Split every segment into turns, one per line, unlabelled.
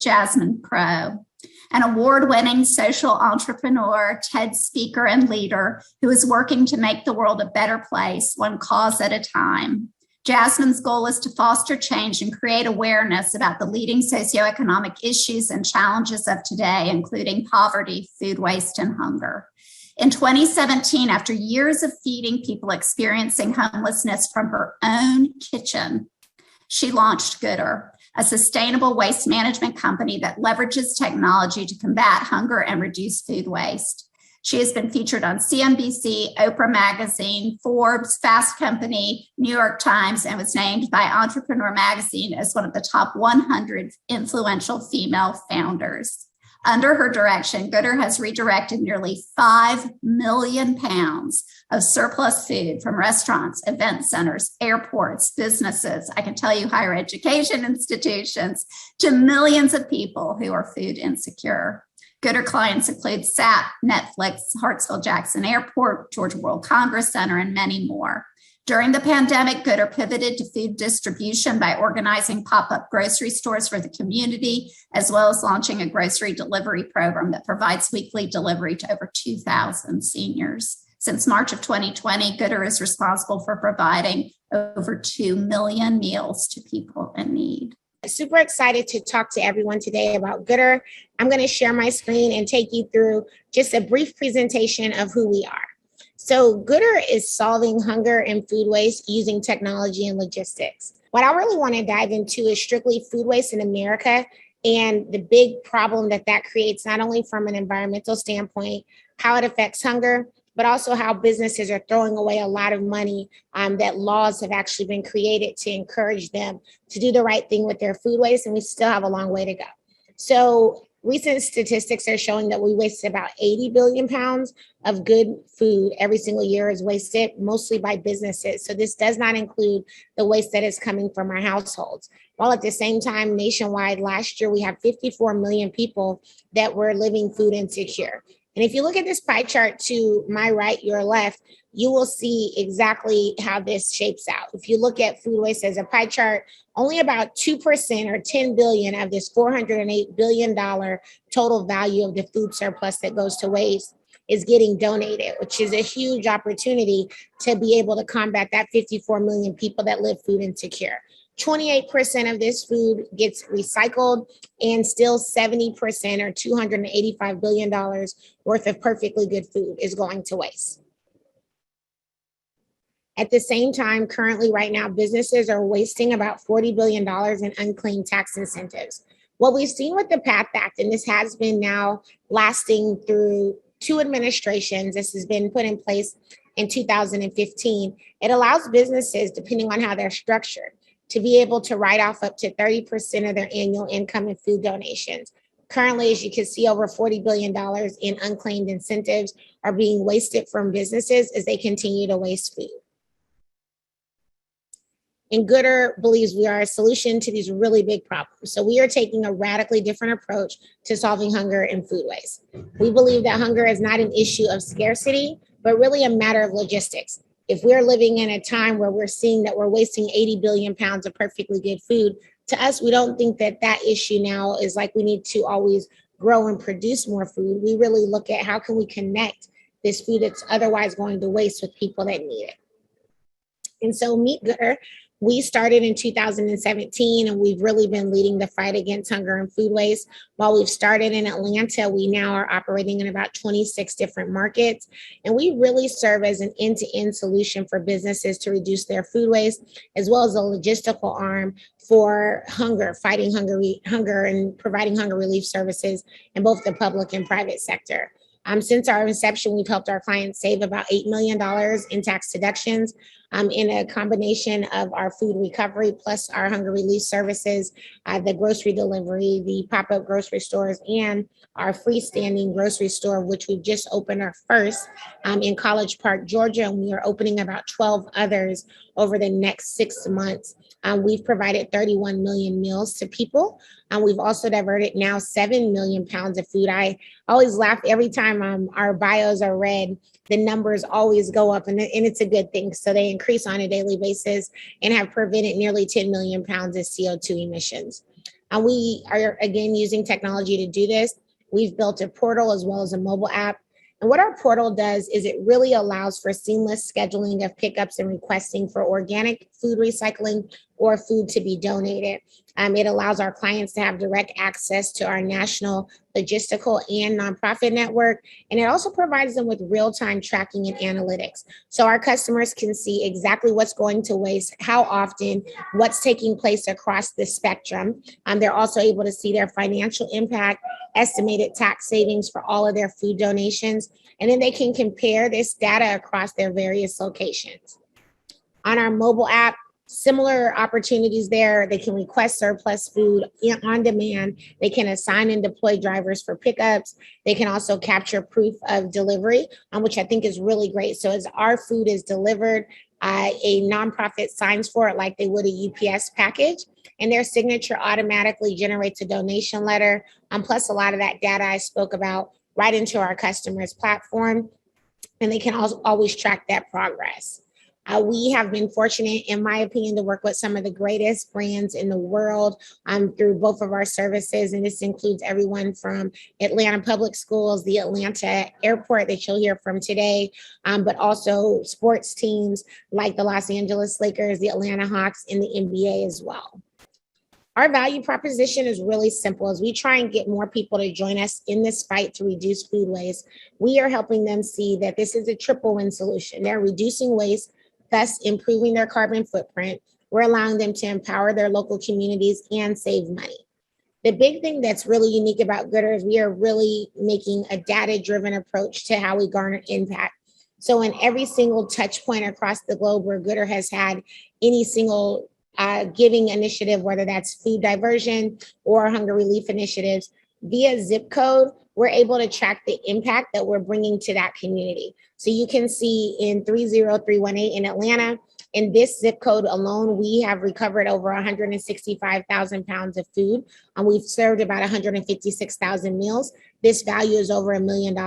Jasmine Crowe, an award-winning social entrepreneur, TED speaker, and leader who is working to make the world a better place, one cause at a time. Jasmine's goal is to foster change and create awareness about the leading socioeconomic issues and challenges of today, including poverty, food waste, and hunger. In 2017, after years of feeding people experiencing homelessness from her own kitchen, she launched Goodr, a sustainable waste management company that leverages technology to combat hunger and reduce food waste. She has been featured on CNBC, Oprah Magazine, Forbes, Fast Company, New York Times, and was named by Entrepreneur Magazine as one of the top 100 influential female founders. Under her direction, Goodr has redirected nearly 5 million pounds of surplus food from restaurants, event centers, airports, businesses, I can tell you higher education institutions, to millions of people who are food insecure. Goodr clients include SAP, Netflix, Hartsfield-Jackson Airport, Georgia World Congress Center, and many more. During the pandemic, Goodr pivoted to food distribution by organizing pop-up grocery stores for the community, as well as launching a grocery delivery program that provides weekly delivery to over 2,000 seniors. Since March of 2020, Goodr is responsible for providing over 2 million meals to people in need.
Super excited to talk to everyone today about Goodr. I'm going to share my screen and take you through just a brief presentation of who we are. So Goodr is solving hunger and food waste using technology and logistics. What I really want to dive into is strictly food waste in America and the big problem that creates, not only from an environmental standpoint, how it affects hunger, but also how businesses are throwing away a lot of money that laws have actually been created to encourage them to do the right thing with their food waste, and we still have a long way to go. So recent statistics are showing that we waste about 80 billion pounds of good food every single year is wasted, mostly by businesses. So this does not include the waste that is coming from our households. While at the same time, nationwide, last year, we have 54 million people that were living food insecure. And if you look at this pie chart to my right, your left, you will see exactly how this shapes out. If you look at food waste as a pie chart, only about 2% or 10 billion of this $408 billion total value of the food surplus that goes to waste is getting donated, which is a huge opportunity to be able to combat that 54 million people that live food insecure. 28% of this food gets recycled, and still 70% or $285 billion worth of perfectly good food is going to waste. At the same time, currently right now, businesses are wasting about $40 billion in unclaimed tax incentives. What we've seen with the PATH Act, and this has been now lasting through 2 administrations, this has been put in place in 2015, it allows businesses, depending on how they're structured, to be able to write off up to 30% of their annual income in food donations. Currently, as you can see, over $40 billion in unclaimed incentives are being wasted from businesses as they continue to waste food. And Goodr believes we are a solution to these really big problems. So we are taking a radically different approach to solving hunger and food waste. We believe that hunger is not an issue of scarcity, but really a matter of logistics. If we're living in a time where we're seeing that we're wasting 80 billion pounds of perfectly good food, to us, we don't think that issue now is like we need to always grow and produce more food. We really look at how can we connect this food that's otherwise going to waste with people that need it. And so Meet Goodr, we started in 2017, and we've really been leading the fight against hunger and food waste. While we've started in Atlanta, we now are operating in about 26 different markets. And we really serve as an end-to-end solution for businesses to reduce their food waste, as well as a logistical arm for hunger, fighting hunger and providing hunger relief services in both the public and private sector. Since our inception, we've helped our clients save about $8 million in tax deductions in a combination of our food recovery plus our hunger relief services, the grocery delivery, the pop-up grocery stores, and our freestanding grocery store, which we've just opened our first in College Park, Georgia, and we are opening about 12 others over the next 6 months. We've provided 31 million meals to people. We've also diverted now 7 million pounds of food. I always laugh every time our bios are read. The numbers always go up, and it's a good thing. So they increase on a daily basis and have prevented nearly 10 million pounds of CO2 emissions. And we are, again, using technology to do this. We've built a portal as well as a mobile app. And what our portal does is it really allows for seamless scheduling of pickups and requesting for organic food recycling or food to be donated. It allows our clients to have direct access to our national logistical and nonprofit network. And it also provides them with real-time tracking and analytics. So our customers can see exactly what's going to waste, how often, what's taking place across the spectrum. They're also able to see their financial impact, estimated tax savings for all of their food donations. And then they can compare this data across their various locations. On our mobile app, similar opportunities there. They can request surplus food on demand. They can assign and deploy drivers for pickups. They can also capture proof of delivery, which I think is really great. So as our food is delivered, a nonprofit signs for it like they would a UPS package, and their signature automatically generates a donation letter, plus a lot of that data I spoke about right into our customers' platform, and they can also always track that progress. We have been fortunate, in my opinion, to work with some of the greatest brands in the world through both of our services. And this includes everyone from Atlanta Public Schools, the Atlanta Airport that you'll hear from today, but also sports teams like the Los Angeles Lakers, the Atlanta Hawks, and the NBA as well. Our value proposition is really simple. As we try and get more people to join us in this fight to reduce food waste, we are helping them see that this is a triple win solution. They're reducing waste, thus improving their carbon footprint. We're allowing them to empower their local communities and save money. The big thing that's really unique about Goodr is we are really making a data-driven approach to how we garner impact. So in every single touch point across the globe where Goodr has had any single giving initiative, whether that's food diversion or hunger relief initiatives, via zip code, we're able to track the impact that we're bringing to that community. So you can see in 30318 in Atlanta, in this zip code alone, we have recovered over 165,000 pounds of food, and we've served about 156,000 meals. This value is over $1 million,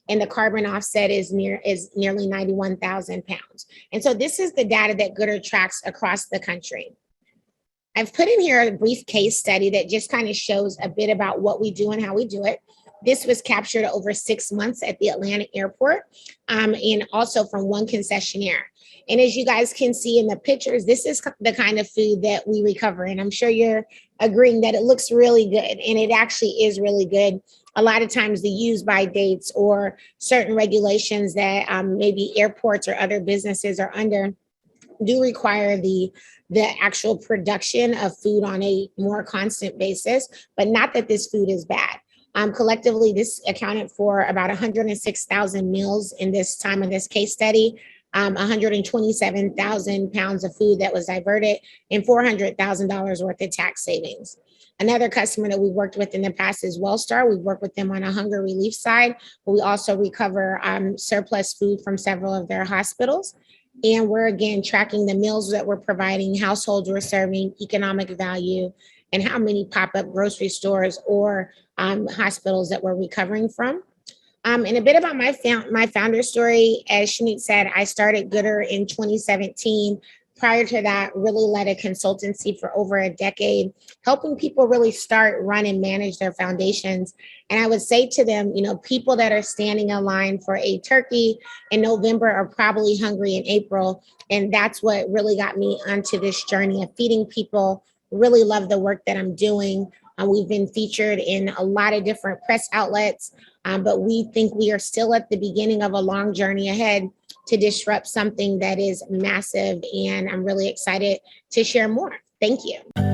and the carbon offset is nearly 91,000 pounds. And so this is the data that Goodr tracks across the country. I've put in here a brief case study that just kind of shows a bit about what we do and how we do it. This was captured over 6 months at the Atlanta airport, and also from one concessionaire. And as you guys can see in the pictures, this is the kind of food that we recover. And I'm sure you're agreeing that it looks really good, and it actually is really good. A lot of times the use by dates or certain regulations that maybe airports or other businesses are under do require the actual production of food on a more constant basis, but not that this food is bad. Collectively, this accounted for about 106,000 meals in this time of this case study, 127,000 pounds of food that was diverted, and $400,000 worth of tax savings. Another customer that we worked with in the past is Wellstar. We work with them on a hunger relief side, but we also recover surplus food from several of their hospitals. And we're, again, tracking the meals that we're providing, households we're serving, economic value, and how many pop-up grocery stores or hospitals that we're recovering from. And a bit about my founder story. As Ciannat said, I started Goodr in 2017. Prior to that, really led a consultancy for over a decade, helping people really start, run, and manage their foundations. And I would say to them, people that are standing in line for a turkey in November are probably hungry in April. And that's what really got me onto this journey of feeding people. Really love the work that I'm doing. We've been featured in a lot of different press outlets, but we think we are still at the beginning of a long journey ahead to disrupt something that is massive. And I'm really excited to share more. Thank you.